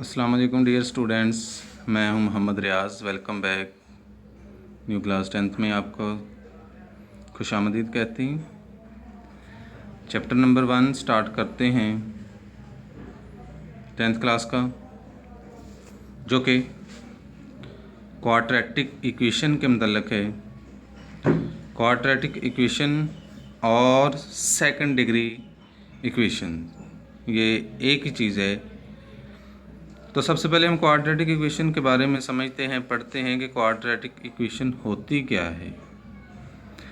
अस्सलाम वालेकुम dear students, मैं हूं Mohammad Riyaz. Welcome back. New class 10th में आपको खुशामदीद कहती हूँ। चैप्टर नंबर 1 स्टार्ट करते हैं 10th क्लास का, जो कि क्वाड्रेटिक इक्वेशन के मतलब है। क्वाड्रेटिक इक्वेशन और सेकंड डिग्री इक्वेशन ये एक ही चीज़ है। तो सबसे पहले हम क्वाड्रेटिक इक्वेशन के बारे में समझते हैं, पढ़ते हैं कि क्वाड्रेटिक इक्वेशन होती क्या है।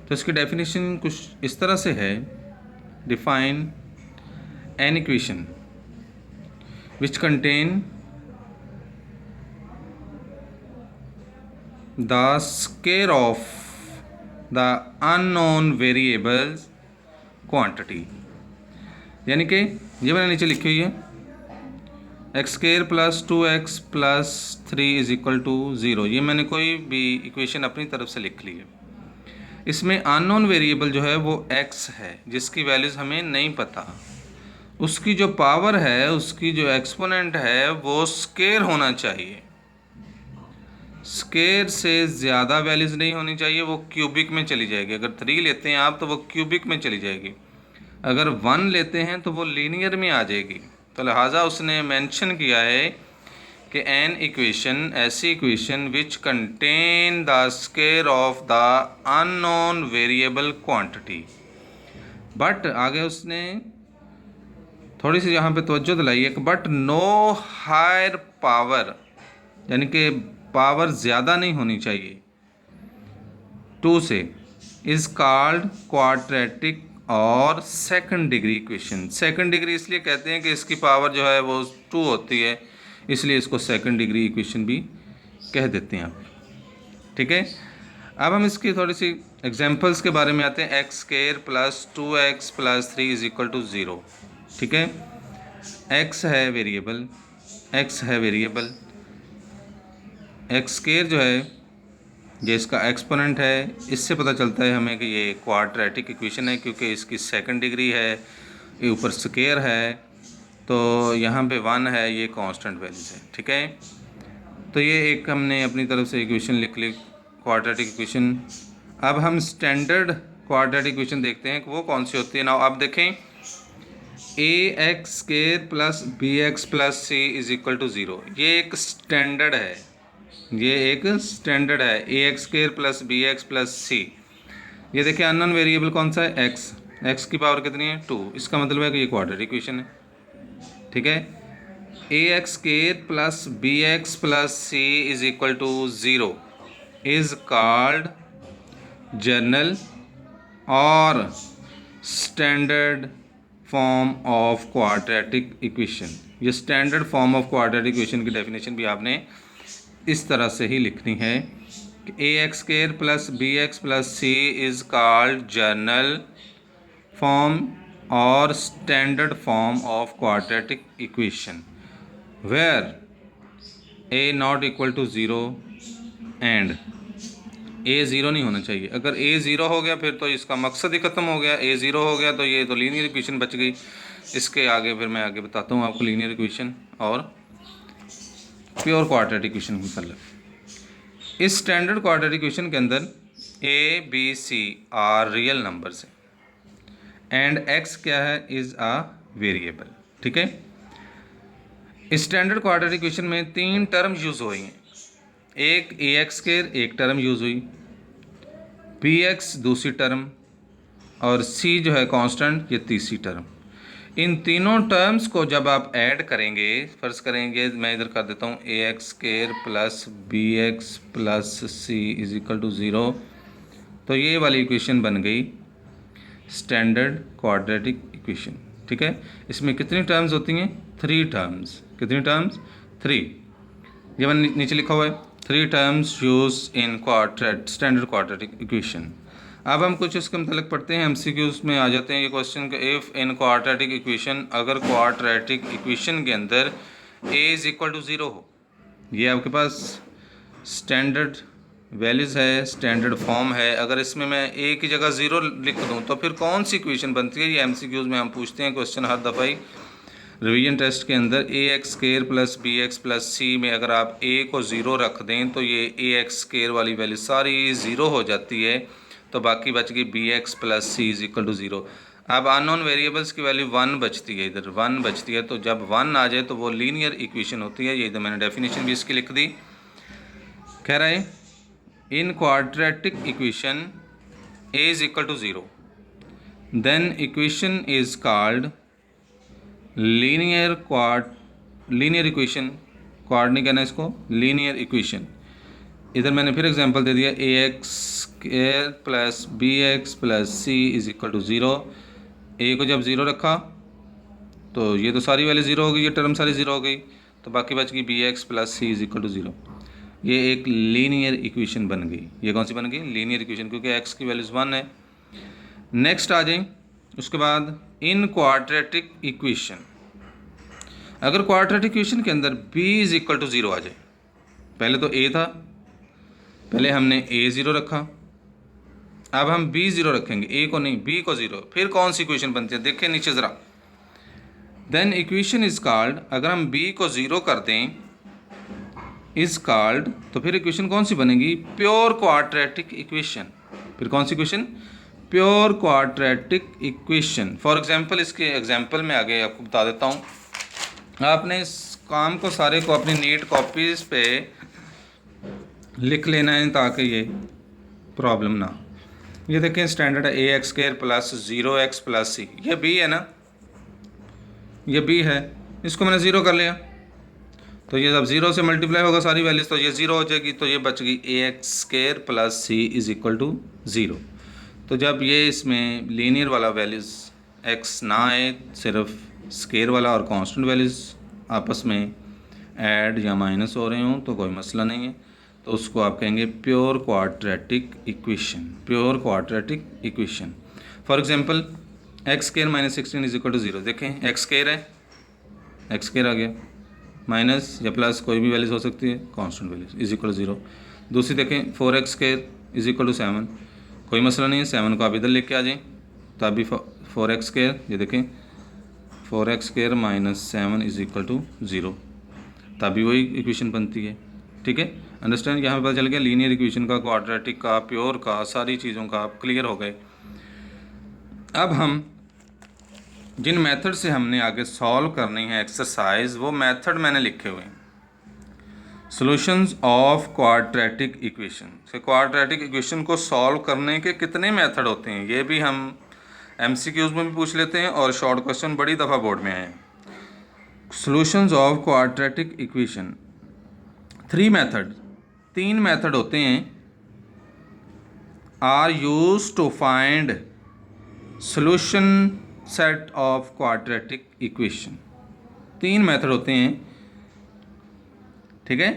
तो इसकी डेफिनेशन कुछ इस तरह से है: define an equation which contain the square of the unknown variables quantity. यानी कि ये मैंने नीचे लिखी हुई है, X square plus 2x plus 3 is equal to 0। ये मैंने कोई भी इक्वेशन अपनी तरफ से लिख ली है। इसमें अननोन वेरिएबल जो है वो x है, जिसकी वैल्यूज़ हमें नहीं पता। उसकी जो पावर है, उसकी जो एक्सपोनेंट है, वो स्क्वायर होना चाहिए। स्क्वायर से ज़्यादा वैल्यूज़ नहीं होनी चाहिए, वो क्यूबिक में चली जाएगी। अगर 3 लेते हैं आप तो वो क्यूबिक में चली जाएगी। अगर 1 लेते हैं तो वो लीनियर में आ जाएगी। तो लिहाजा उसने मेंशन किया है कि एन इक्वेशन, ऐसी equation which contain the square of the unknown variable quantity. But आगे उसने थोड़ी सी यहाँ पे तवज्जो दिलाई है कि बट नो हायर पावर, यानी कि पावर ज़्यादा नहीं होनी चाहिए 2 से, इज़ कॉल्ड क्वाड्रेटिक और second degree equation. Second degree इसलिए कहते हैं कि इसकी पावर जो है वो 2 होती है, इसलिए इसको सेकंड डिग्री इक्वेशन भी कह देते हैं आप। ठीक है, अब हम इसकी थोड़ी सी एग्जांपल्स के बारे में आते हैं। X square plus 2x plus 3 is equal to 0। ठीक है, x है वेरिएबल, x है वेरिएबल, एक्स स्क्वायर जो है ये इसका एक्सपोनेंट है। इससे पता चलता है हमें कि ये क्वाड्रेटिक इक्वेशन है, क्योंकि इसकी सेकंड डिग्री है, ये ऊपर स्क्वायर है, तो यहाँ पे 1 है, ये कांस्टेंट वैल्यूज है। ठीक है, तो ये एक हमने अपनी तरफ से इक्वेशन लिख ली, क्वाड्रेटिक इक्वेशन। अब हम स्टैंडर्ड क्वाड्रेटिक इक्वेशन देखते हैं कि वो कौन सी होती है ना। आप देखें, a x square plus b x plus C is equal to 0। ये एक स्टैंडर्ड है, ये एक स्टैंडर्ड है। A x square plus b x plus c. ये देखिए अननोन वेरिएबल कौन सा है, एक्स। एक्स की पावर कितनी है, 2। इसका मतलब है कि ये क्वाड्रेटिक इक्वेशन है। ठीक है, a x square plus b x plus C is equal to 0 is called general और standard form of quadratic equation. ये standard form of quadratic equation की डेफिनेशन भी आपने इस तरह से ही लिखनी है कि a x square plus b x plus C is called general form और standard form of quadratic equation where a not equal to 0 and a 0 नहीं होना चाहिए। अगर ए 0 हो गया फिर तो इसका मकसद ही ख़त्म हो गया। ए 0 हो गया तो ये तो लीनियर इक्वेशन बच गई। इसके आगे फिर मैं आगे बताता हूँ आपको लीनियर इक्वेशन और प्योर क्वाड्रेटिक इक्वेशन की मतलब। इस स्टैंडर्ड क्वाड्रेटिक इक्वेशन के अंदर A B C are real numbers हैं एंड एक्स क्या है, इज़ अ वेरिएबल। ठीक है, इस स्टैंडर्ड क्वाड्रेटिक इक्वेशन में 3 टर्म यूज़ हुई हैं। एक ए एक्स स्क्वायर एक टर्म यूज़ हुई, बी एक्स दूसरी टर्म, और सी जो है कांस्टेंट, ये तीसरी टर्म। इन तीनों टर्म्स को जब आप ऐड करेंगे, फ़र्ज़ करेंगे मैं इधर कर देता हूँ a x square plus b x plus C is equal to 0, तो ये वाली इक्वेशन बन गई स्टैंडर्ड क्वाड्रेटिक इक्वेशन। ठीक है, इसमें कितनी टर्म्स होती हैं, 3 टर्म्स। कितनी टर्म्स, 3। ये मैंने नीचे लिखा हुआ है, 3 terms use in standard quadratic equation. अब हम कुछ इसके मतलब पढ़ते हैं, एमसीक्यूज में आ जाते हैं ये question. If in quadratic equation, अगर क्वाड्रेटिक इक्वेशन के अंदर ए इज़ इक्वल टू 0 हो, ये आपके पास स्टैंडर्ड वैल्यूज़ है, स्टैंडर्ड फॉर्म है। अगर इसमें मैं ए की जगह 0 लिख दूँ तो फिर कौन सी इक्वेशन बनती है, ये एमसीक्यूज में हम पूछते हैं क्वेश्चन हर दफ़ा ही। रिवीजन टेस्ट के अंदर a x square plus b x plus c में अगर आप ए को ज़ीरो रख दें तो ये ए एक्स स्केयर वाली वैल्यू सारी ज़ीरो हो जाती है, तो बाकी बच गई B x plus C is equal to zero. अब अननोन वेरिएबल्स की वैल्यू 1 बचती है, इधर 1 बचती है, तो जब 1 आ जाए तो वो लीनियर इक्वेशन होती है। ये इधर मैंने डेफिनेशन भी इसकी लिख दी। कह रहा है in quadratic equation a is equal to zero then equation is called linear equation. Quad नहीं कहना इसको, लीनियर इक्वेशन। इधर मैंने फिर एग्जांपल दे दिया, a x square plus b x plus C is equal to zero. A को जब ज़ीरो रखा तो ये तो सारी वैल्यू ज़ीरो हो गई, ये टर्म सारी ज़ीरो हो गई, तो बाकी बच गई B x plus C is equal to zero. ये एक लीनियर इक्वेशन बन गई। ये कौन सी बन गई? लीनियर इक्वेशन, क्योंकि एक्स की वैल्यूज़ 1 है। नेक्स्ट आ जाए उसके बाद इन क्वाड्रेटिक इक्वेशन। अगर क्वाड्रेटिक इक्वेशन के अंदर b is equal to zero आ जाए, पहले तो a था, पहले हमने a ज़ीरो रखा, अब हम b ज़ीरो रखेंगे, a को नहीं b को ज़ीरो, फिर कौन सी इक्वेशन बनती है देखिए नीचे ज़रा। देन इक्वेशन इज कॉल्ड, अगर हम b को ज़ीरो कर दें इज कॉल्ड, तो फिर इक्वेशन कौन सी बनेगी? Pure quadratic equation. फिर कौन सी equation? Pure quadratic equation. For example, इसके एग्जांपल में आगे आपको बता देता हूँ। आपने इस काम को सारे को अपनी नीट कॉपीज़ पे लिख लेना है ताकि ये प्रॉब्लम ना। ये देखें स्टैंडर्ड है, a x square plus 0x plus c, ये b है ना, ये b है, इसको मैंने ज़ीरो कर लिया, तो ये जब ज़ीरो से मल्टीप्लाई होगा सारी वैल्यूज़ तो ये ज़ीरो हो जाएगी, तो ये बच गई a x square plus C is equal to zero. तो जब ये इसमें लीनियर वाला वैल्यूज़ x ना आए, सिर्फ स्केयर वाला और कांस्टेंट वैल्यूज़ आपस में ऐड या माइनस हो रहे हों तो कोई मसला नहीं है, तो उसको आप कहेंगे pure quadratic equation. Pure quadratic equation. For example X square minus 16 is equal to zero. देखें एक्स स्क्वायर है, एक्स स्क्वायर आ गया, माइनस या प्लस कोई भी वैल्यूज़ हो सकती है, constant values is equal to zero. दूसरी देखें 4x square is equal to 7, कोई मसला नहीं है, 7 को आप इधर लेके आ जाएँ तो अभी 4x स्क्वायर, ये देखें 4x square minus 7 is equal to zero, तभी वही इक्वेशन बनती है। ठीक है, अंडरस्टैंड? यहाँ पे पता चल गया लीनियर इक्वेशन का, क्वाड्रेटिक का, प्योर का, सारी चीज़ों का आप क्लियर हो गए। अब हम जिन मेथड से हमने आगे सॉल्व करनी है एक्सरसाइज, वो मेथड मैंने लिखे हुए हैं। Solutions of quadratic equation. से क्वाड्रेटिक इक्वेशन को सॉल्व करने के कितने मेथड होते हैं, ये भी हम MCQs में भी पूछ लेते हैं और शॉर्ट क्वेश्चन बड़ी दफ़ा बोर्ड में आए हैं। Solutions of quadratic equation, 3 method, 3 method होते हैं, are used to find solution set of quadratic equation. 3 method होते हैं, ठीक है।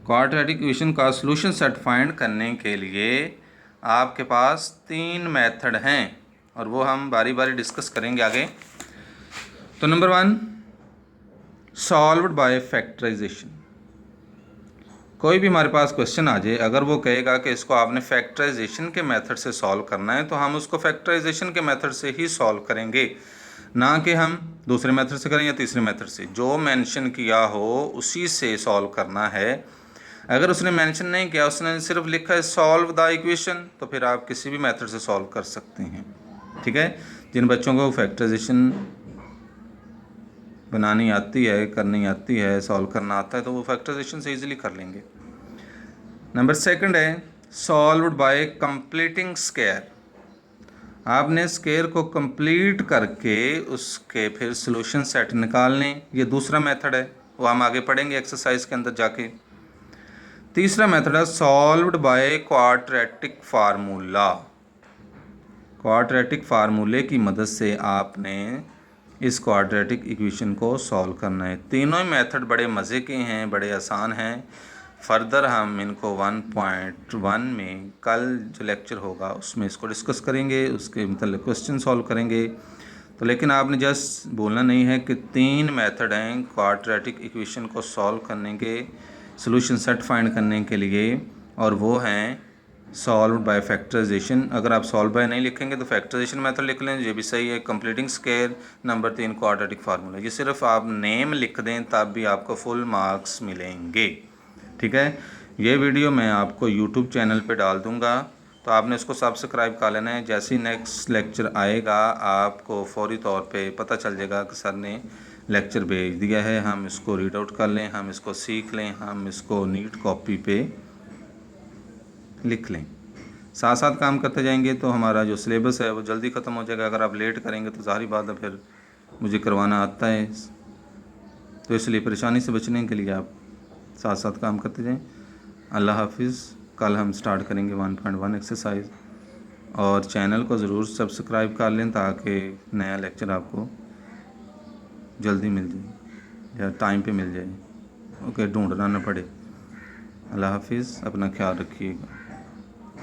क्वाड्रेटिक इक्वेशन का सॉल्यूशन सेट फाइंड करने के लिए आपके पास 3 मेथड हैं और वो हम बारी बारी डिस्कस करेंगे आगे। तो नंबर 1, सॉल्व्ड बाय फैक्टराइजेशन। कोई भी हमारे पास क्वेश्चन आ जाए, अगर वो कहेगा कि इसको आपने फैक्टराइजेशन के मेथड से सॉल्व करना है, तो हम उसको फैक्टराइजेशन के मेथड से ही सॉल्व करेंगे, ना कि हम दूसरे मेथड से करें या तीसरे मेथड से। जो मेंशन किया हो उसी से सॉल्व करना है। अगर उसने मेंशन नहीं किया, उसने सिर्फ लिखा है सॉल्व द इक्वेशन, तो फिर आप किसी भी मेथड से सॉल्व कर सकते हैं। ठीक है, जिन बच्चों को फैक्टराइजेशन बनानी आती है, करनी आती है, सॉल्व करना आता है, तो वो फैक्टराइजेशन से इजीली कर लेंगे। नंबर 2 है सॉल्व्ड बाय कंप्लीटिंग स्क्वायर। आपने स्क्वायर को कंप्लीट करके उसके फिर सॉल्यूशन सेट निकालने, ये दूसरा मेथड है, वो हम आगे पढ़ेंगे एक्सरसाइज के अंदर जाके। तीसरा मेथड है solved by quadratic formula. Quadratic फार्मूले की मदद से आपने इस क्वाड्रेटिक इक्वेशन को सॉल्व करना है। तीनों ही मेथड बड़े मज़े के हैं, बड़े आसान हैं। फर्दर हम इनको 1.1 में कल जो लेक्चर होगा उसमें इसको डिस्कस करेंगे, उसके मतलब क्वेश्चन सॉल्व करेंगे। तो लेकिन आपने जस्ट बोलना नहीं है कि 3 मेथड हैं क्वाड्रेटिक इक्वेशन को सॉल्व करने के, सॉल्यूशन सेट फाइंड करने के लिए, और वो हैं सॉल्व बाय फैक्टराइजेशन। अगर आप सॉल्व बाय नहीं लिखेंगे तो फैक्टराइजेशन मेथड लिख लें, ये भी सही है। Completing square, number 3 quadratic formula. ये सिर्फ आप नेम लिख दें तब भी आपको फुल मार्क्स मिलेंगे, ठीक है। ये वीडियो मैं आपको यूट्यूब चैनल पे डाल दूँगा, तो आपने इसको सब्सक्राइब कर लेना है। जैसे ही नेक्स्ट लेक्चर आएगा आपको फौरी तौर पे पता चल जाएगा कि सर ने लेक्चर भेज दिया है। हम इसको रीड आउट कर लें, हम इसको सीख लें, हम इसको नीट कॉपी पे लिख लें। साथ साथ काम करते जाएंगे तो हमारा जो सिलेबस है वो जल्दी ख़त्म हो जाएगा। अगर आप लेट करेंगे तो ज़ाहिर बात है फिर मुझे करवाना आता है, तो इसलिए परेशानी से बचने के लिए आप साथ साथ काम करते जाएं। अल्लाह हाफिज़। कल हम स्टार्ट करेंगे 1.1 एक्सरसाइज, और चैनल को ज़रूर सब्सक्राइब कर लें ताकि नया लेक्चर आपको जल्दी मिल जाए या टाइम पे मिल जाए, ओके, ढूंढना ना पड़े। अल्लाह हाफिज़, अपना ख्याल रखिएगा।